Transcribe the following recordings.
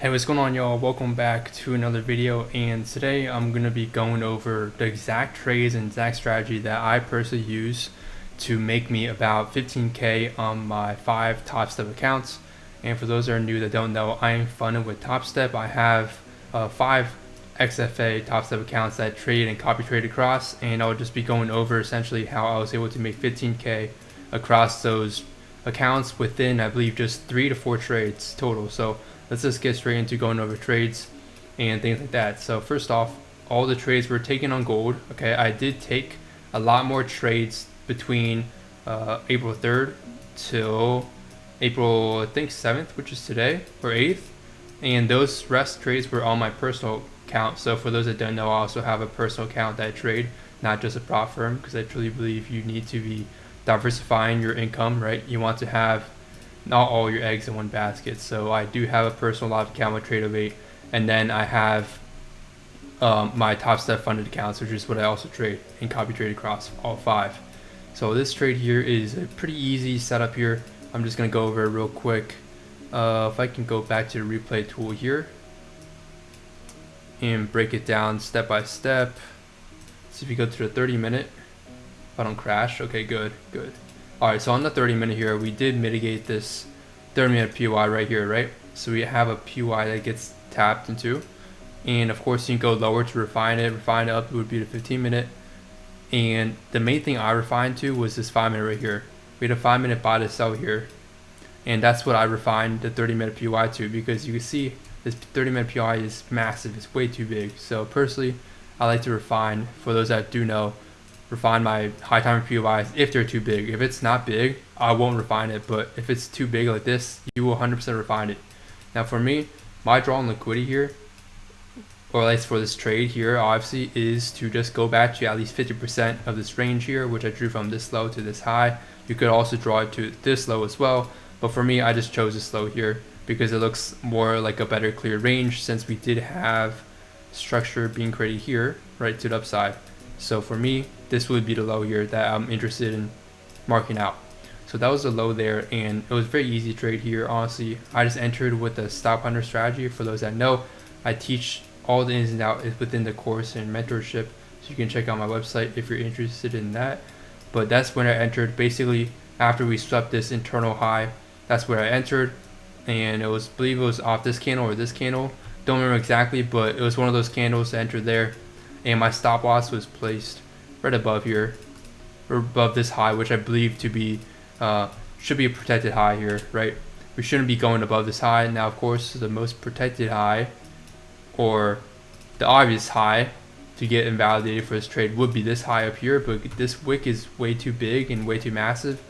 Hey, what's going on, y'all? Welcome back to another video, and today I'm going to be going over the exact trades and exact strategy that I personally use to make me about 15K on my 5 Topstep accounts. And for those that are new that don't know, I am funded with Topstep. I have 5 XFA Topstep accounts that trade and copy trade across, and I'll just be going over essentially how I was able to make 15K across those accounts within, I believe, just 3 to 4 trades total. So let's just get straight into going over trades and things like that. So first off, all the trades were taken on gold. Okay, I did take a lot more trades between April 3rd till April, I think, 7th, which is today, or 8th. And those rest trades were on my personal account. So for those that don't know, I also have a personal account that I trade, not just a prop firm, because I truly believe you need to be diversifying your income, right? You want to have not all your eggs in one basket. So I do have a personal live account with Trade08, and then I have my Topstep funded accounts, which is what I also trade and copy trade across all 5. So this trade here is a pretty easy setup here. I'm just gonna go over it real quick. If I can go back to the replay tool here and break it down step by step. See if we go to the 30-minute. If I don't crash, okay, good. Alright, so on the 30-minute here, we did mitigate this 30-minute POI right here, right? So we have a POI that gets tapped into. And of course, you can go lower to refine it. Refine it up would be the 15-minute. And the main thing I refined to was this 5-minute right here. We had a 5-minute buy to sell here. And that's what I refined the 30-minute POI to, because you can see this 30-minute POI is massive. It's way too big. So personally, I like to refine, for those that do know, refine my high timer POIs if they're too big. If it's not big, I won't refine it, but if it's too big like this, you will 100% refine it. Now for me, my draw on liquidity here, or at least for this trade here, obviously, is to just go back to at least 50% of this range here, which I drew from this low to this high. You could also draw it to this low as well, but for me, I just chose this low here because it looks more like a better clear range, since we did have structure being created here, right to the upside. So for me, this would be the low here that I'm interested in marking out. So that was the low there, and it was a very easy trade here. Honestly, I just entered with the stop hunter strategy. For those that know, I teach all the ins and outs within the course and mentorship, so you can check out my website if you're interested in that. But that's when I entered. Basically, after we swept this internal high, that's where I entered, and it was, I believe it was off this candle or this candle. Don't remember exactly, but it was one of those candles to enter there. And my stop loss was placed right above here, or above this high, which I believe to be should be a protected high here, right? We shouldn't be going above this high. Now, of course, the most protected high, or the obvious high to get invalidated for this trade, would be this high up here, but this wick is way too big and way too massive,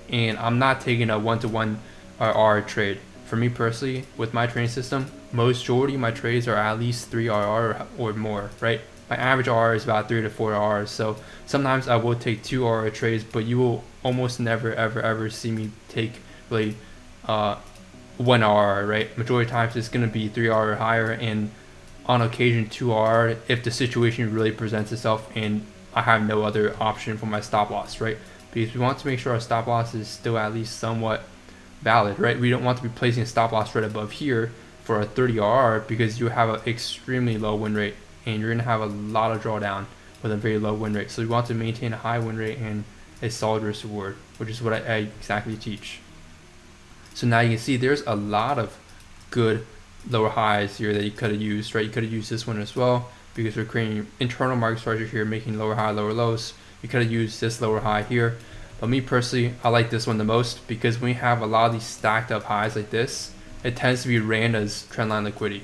and I'm not taking a 1-to-1 RR trade. For me personally, with my trading system, majority of my trades are at least 3 RR or more, right? My average RR is about 3 to 4 RRs, so sometimes I will take 2 RR trades, but you will almost never ever see me take really 1 RR, right? Majority of times it's going to be 3 RR or higher, and on occasion 2 RR if the situation really presents itself and I have no other option for my stop loss, right? Because we want to make sure our stop loss is still at least somewhat valid, right? We don't want to be placing a stop loss right above here for a 30 RR, because you have an extremely low win rate, and you're going to have a lot of drawdown with a very low win rate. So we want to maintain a high win rate and a solid risk reward, which is what I exactly teach. So now you can see there's a lot of good lower highs here that you could have used, right? You could have used this one as well, because we're creating internal market structure here, making lower high, lower lows. You could have used this lower high here. But me personally, I like this one the most, because when we have a lot of these stacked up highs like this, it tends to be ran as trendline liquidity.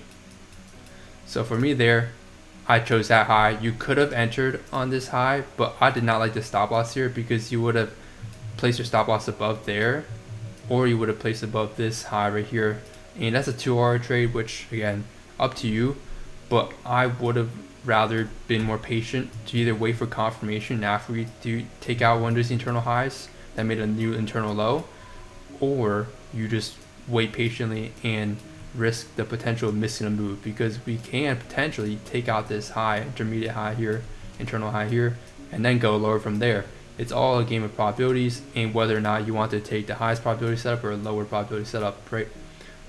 So for me there, I chose that high. You could have entered on this high, but I did not like the stop loss here, because you would have placed your stop loss above there, or you would have placed above this high right here. And that's a 2-hour trade, which again, up to you, but I would have rather been more patient to either wait for confirmation after we do take out one of these internal highs that made a new internal low, or you just wait patiently and risk the potential of missing a move, because we can potentially take out this high, intermediate high here, internal high here, and then go lower from there. It's all a game of probabilities and whether or not you want to take the highest probability setup or a lower probability setup, right?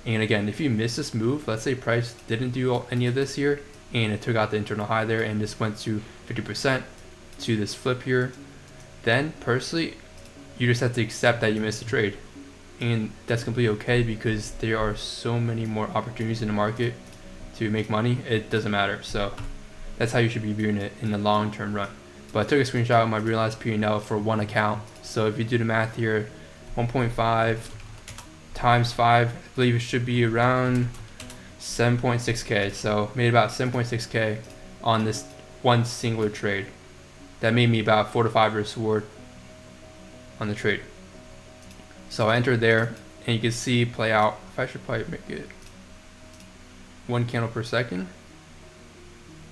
And again, if you miss this move, let's say price didn't do any of this here and it took out the internal high there and this went to 50% to this flip here, then personally you just have to accept that you missed the trade, and that's completely okay because there are so many more opportunities in the market to make money. It doesn't matter. So that's how you should be viewing it in the long-term run. But I took a screenshot of my realized P&L for one account. So if you do the math here, 1.5 times 5, I believe it should be around 7.6k. So made about 7.6k on this one singular trade. That made me about 4 to 5 risk reward on the trade. So I entered there, and you can see play out. If I should probably make it 1 candle per second.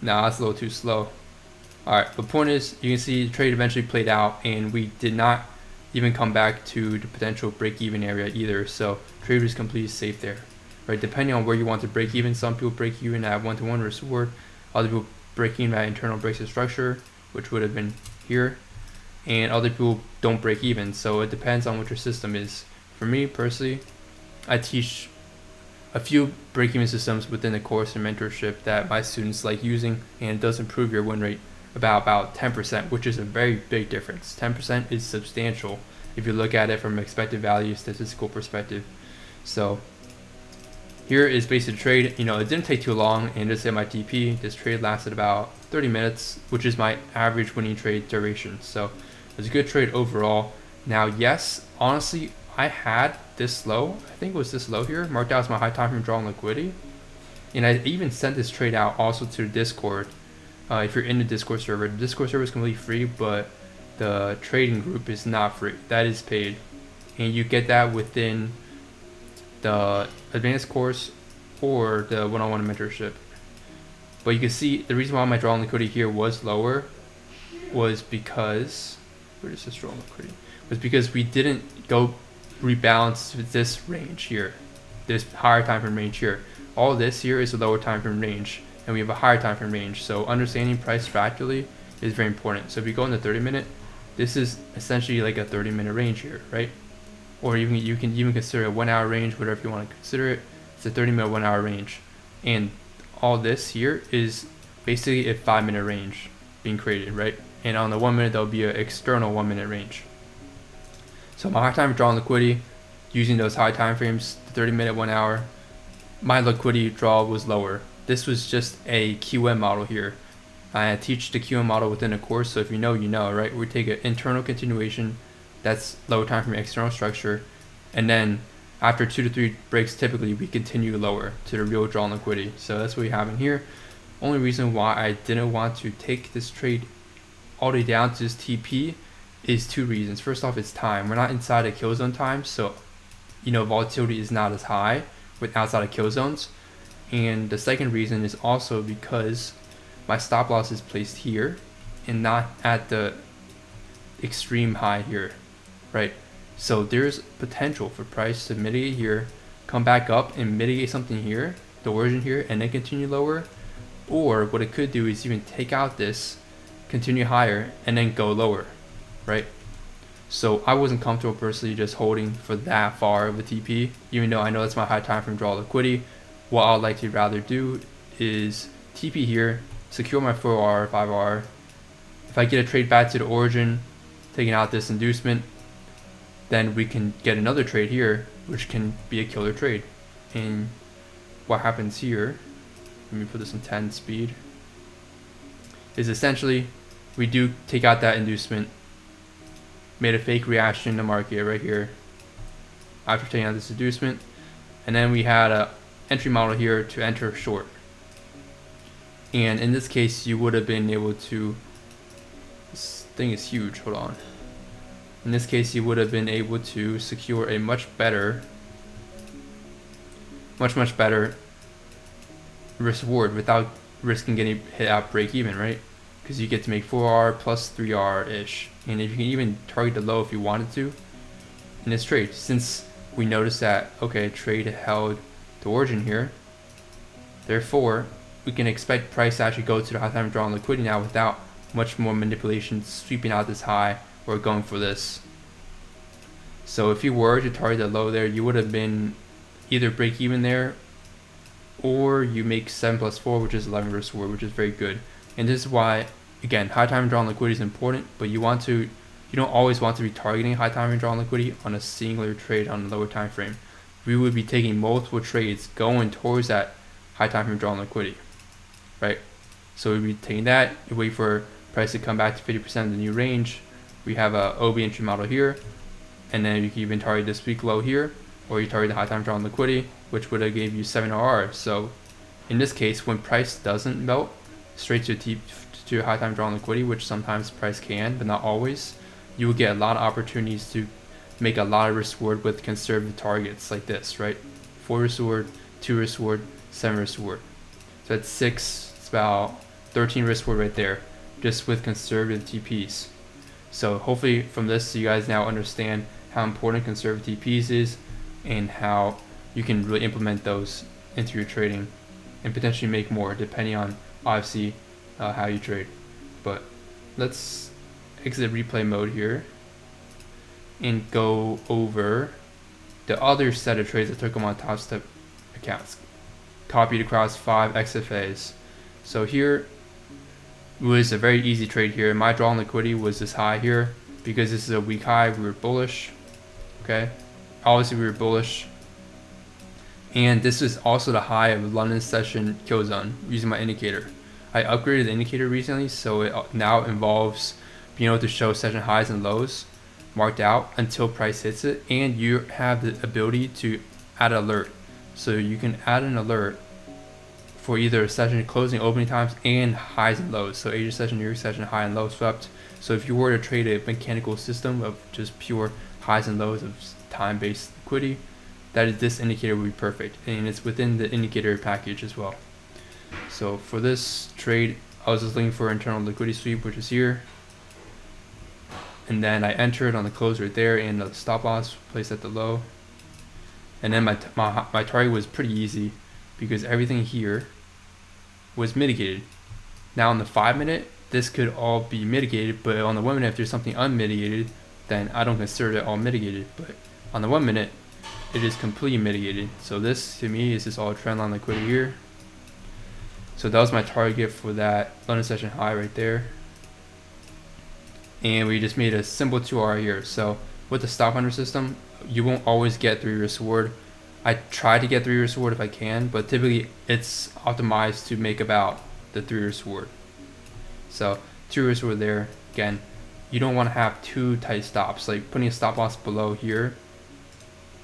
Nah, that's a little too slow. Alright, the point is, you can see the trade eventually played out, and we did not even come back to the potential break-even area either. So trade was completely safe there, right? Depending on where you want to break even, some people break even at 1-to-1 risk reward, other people break even at internal breaks of structure, which would have been here, and other people don't break even. So it depends on what your system is. For me personally, I teach a few break-even systems within the course and mentorship that my students like using, and it does improve your win rate about 10%, which is a very big difference. 10% is substantial if you look at it from an expected value statistical perspective. So here is basically the trade. You know, it didn't take too long, and just hit my TP. This trade lasted about 30 minutes, which is my average winning trade duration. So it was a good trade overall. Now, yes, honestly, I had this low, I think it was this low here, marked out as my high time frame draw on liquidity. And I even sent this trade out also to the Discord. If you're in the Discord server is completely free, but the trading group is not free. That is paid. And you get that within the advanced course or the one-on-one mentorship. But you can see the reason why my draw on liquidity here was lower was because, where is this draw on liquidity? Was because we didn't go rebalance this range here, this higher time frame range here. All this here is a lower time frame range, and we have a higher time frame range. So understanding price fractally is very important. So if you go in the 30-minute, this is essentially like a 30-minute range here, right? Or even you can even consider a 1 hour range, whatever you want to consider it. It's a 30-minute 1 hour range, and all this here is basically a 5-minute range being created, right? And on the 1 minute, there'll be an external 1 minute range. So my high time draw on liquidity, using those high time frames, the 30-minute, 1 hour, my liquidity draw was lower. This was just a QM model here. I teach the QM model within a course, so if you know, you know, right? We take an internal continuation, that's lower time frame external structure, and then after 2 to 3 breaks, typically we continue lower to the real draw on liquidity. So that's what we have in here. Only reason why I didn't want to take this trade all the way down to this TP is 2 reasons. First off, it's time. We're not inside a kill zone time, so you know, volatility is not as high with outside of kill zones. And the second reason is also because my stop loss is placed here and not at the extreme high here, right? So there's potential for price to mitigate here, come back up and mitigate something here, the origin here, and then continue lower. Or what it could do is even take out this, continue higher, and then go lower, right? So I wasn't comfortable personally just holding for that far of a TP, even though I know that's my high time frame draw liquidity. What I'd like to rather do is TP here, secure my 4R, 5R. If I get a trade back to the origin, taking out this inducement, then we can get another trade here, which can be a killer trade. And what happens here, let me put this in 10 speed, is essentially we do take out that inducement, made a fake reaction in the market right here after taking out this inducement, and then we had a entry model here to enter short. And in this case, you would have been able to, this thing is huge, hold on. In this case, you would have been able to secure a much better risk reward without risking getting hit at break even, right? Because you get to make 4R plus 3R ish. And if you can even target the low if you wanted to in this trade, since we noticed that, okay, trade held the origin here, therefore we can expect price to actually go to the high time draw on liquidity now without much more manipulation sweeping out this high or going for this. So if you were to target the low there, you would have been either break even there, or you make 7 plus 4, which is 11 risk reward, which is very good. And this is why, again, high time drawn liquidity is important, but you don't always want to be targeting high time drawn liquidity on a singular trade on a lower time frame. We would be taking multiple trades going towards that high time frame drawn liquidity, right? So we'd be taking that, you wait for price to come back to 50% of the new range. We have a OB entry model here, and then you can even target this week low here, or you target the high time drawn liquidity, which would have gave you 7 RR. So in this case, when price doesn't melt straight to high time drawn liquidity, which sometimes price can, but not always, you will get a lot of opportunities to make a lot of risk reward with conservative targets like this, right? 4 risk reward, 2 risk reward, 7 risk reward. So that's 6, it's about 13 risk reward right there, just with conservative TPs. So hopefully from this, you guys now understand how important conservative TPs is and how you can really implement those into your trading and potentially make more depending on obviously how you trade. But let's exit replay mode here and go over the other set of trades that took them on Topstep accounts, copied across 5 XFAs. So here was a very easy trade here. My draw on liquidity was this high here because this is a weak high. We were bullish, okay? Obviously we were bullish, and this is also the high of London session kill zone using my indicator. I upgraded the indicator recently, so it now involves being able to show session highs and lows marked out until price hits it, and you have the ability to add an alert. So you can add an alert for either session closing, opening times, and highs and lows. So Asia session, New York session, high and low swept. So if you were to trade a mechanical system of just pure highs and lows of time-based liquidity, this indicator would be perfect, and it's within the indicator package as well. So for this trade, I was just looking for internal liquidity sweep, which is here, and then I entered on the close right there, and the stop loss placed at the low, and then my target was pretty easy because everything here was mitigated. Now on the 5 minute, this could all be mitigated, but on the 1 minute, if there's something unmitigated, then I don't consider it all mitigated. But on the 1 minute, it is completely mitigated. So this to me is just all trend line liquidity here. So that was my target for that London session high right there. And we just made a simple 2R here. So with the stop hunter system, you won't always get 3 risk reward. I try to get 3 risk reward if I can, but typically it's optimized to make about the 3 risk reward. So 2 risk reward there. Again, you don't want to have too tight stops. Like putting a stop loss below here,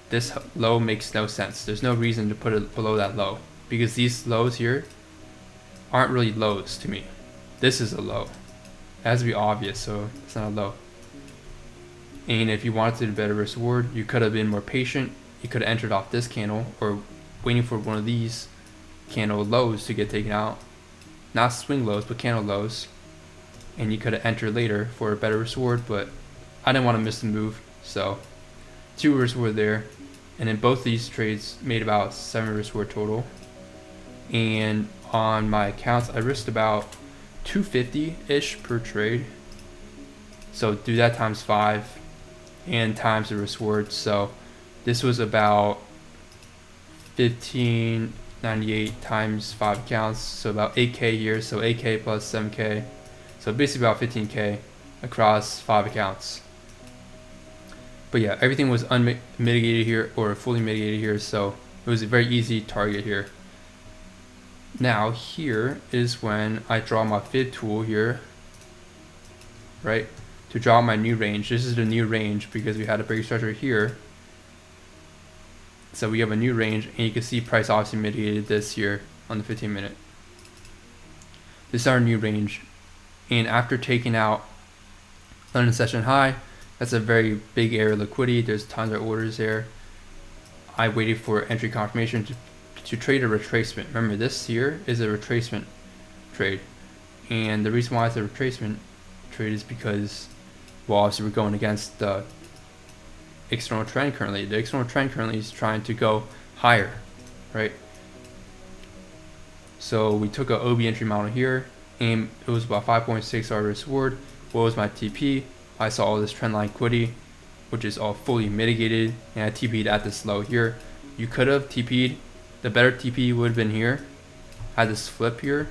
this low makes no sense. There's no reason to put it below that low because these lows here aren't really lows to me. This is a low. It has to be obvious, so it's not a low. And if you wanted to do better risk reward, you could have been more patient. You could have entered off this candle or waiting for one of these candle lows to get taken out. Not swing lows, but candle lows. And you could have entered later for a better risk reward, but I didn't want to miss the move. So 2 risk reward there. And then both these trades made about 7 risk reward total. And on my accounts, I risked about 250-ish per trade. So do that times 5 and times the risk reward. So this was about 1598 times 5 accounts, so about 8K here, so 8K plus 7K, so basically about 15K across 5 accounts. But yeah, everything was unmitigated here, or fully mitigated here, so it was a very easy target here. Now here is when I draw my fib tool here, right, to draw my new range. This is the new range because we had a break structure here. So we have a new range, and you can see price obviously mitigated this here on the 15 minute. This is our new range. And after taking out London session high, that's a very big area of liquidity. There's tons of orders there. I waited for entry confirmation to trade a retracement. Remember, this here is a retracement trade. And the reason why it's a retracement trade is because, well, obviously we're going against the external trend currently. The external trend currently is trying to go higher, right? So we took a OB entry model here, and it was about 5.6 R risk reward. What was my TP? I saw all this trend line liquidity, which is all fully mitigated, and I TP'd at this low here. You could have TP'd. The better TP would have been here. Had this flip here,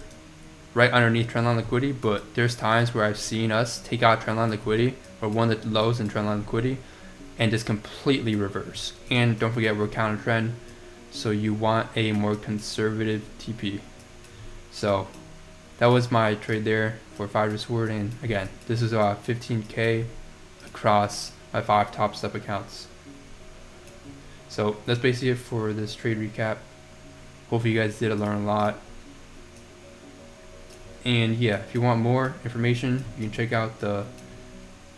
right underneath trendline liquidity. But there's times where I've seen us take out trendline liquidity or one of the lows in trendline liquidity and just completely reverse. And don't forget, we're counter trend, so you want a more conservative TP. So that was my trade there for 5 Sword. And again, this is 15K across my 5 Topstep accounts. So that's basically it for this trade recap. Hopefully you guys did learn a lot. And yeah, if you want more information, you can check out the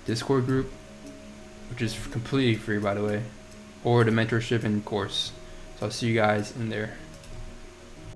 Discord group, which is completely free, by the way, or the mentorship and course. So I'll see you guys in there.